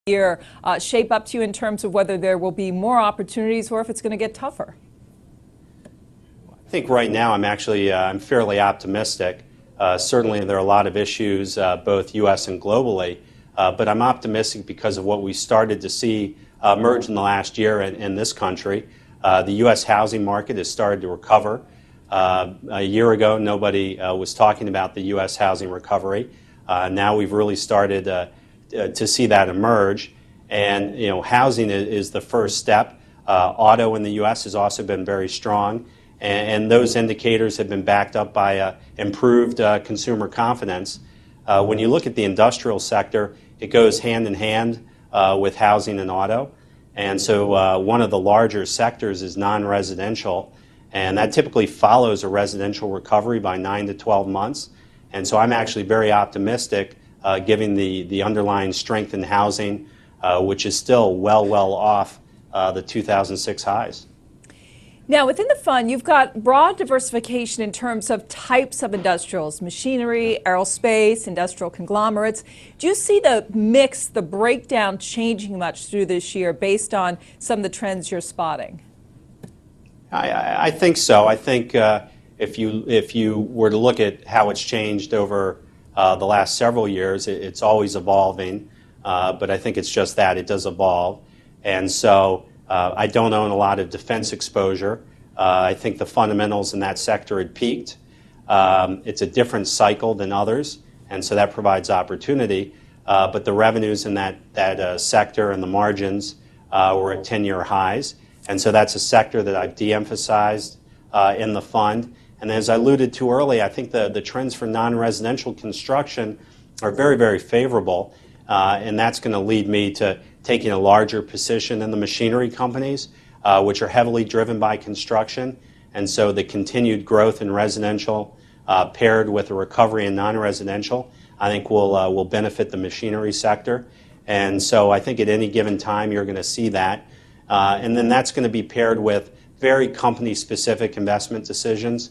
year shape up to you in terms of whether there will be more opportunities or if it's going to get tougher? I think right now I'm fairly optimistic. Certainly there are a lot of issues, both U.S. and globally, but I'm optimistic because of what we started to see emerge in the last year in this country. The U.S. housing market has started to recover. A year ago, nobody was talking about the U.S. housing recovery. Now we've really started to see that emerge, and housing is the first step. Auto in the U.S. has also been very strong, and those indicators have been backed up by improved consumer confidence. When you look at the industrial sector, it goes hand in hand with housing and auto, and so one of the larger sectors is non-residential, and that typically follows a residential recovery by 9 to 12 months. And so I'm actually very optimistic given the underlying strength in housing, which is still well off the 2006 highs. Now, within the fund, you've got broad diversification in terms of types of industrials, machinery, aerospace, industrial conglomerates. Do you see the mix, the breakdown changing much through this year based on some of the trends you're spotting? I think so. I think if you were to look at how it's changed over the last several years, it's always evolving, but I think it's just that, it does evolve. And so I don't own a lot of defense exposure. I think the fundamentals in that sector had peaked. It's a different cycle than others, and so that provides opportunity. But the revenues in that sector and the margins were at 10-year highs. And so that's a sector that I've de-emphasized in the fund. And as I alluded to earlier, I think the trends for non-residential construction are very favorable, and that's going to lead me to taking a larger position in the machinery companies, which are heavily driven by construction. And so the continued growth in residential paired with a recovery in non-residential, I think will benefit the machinery sector. And so I think at any given time you're going to see that. And then that's going to be paired with very company-specific investment decisions.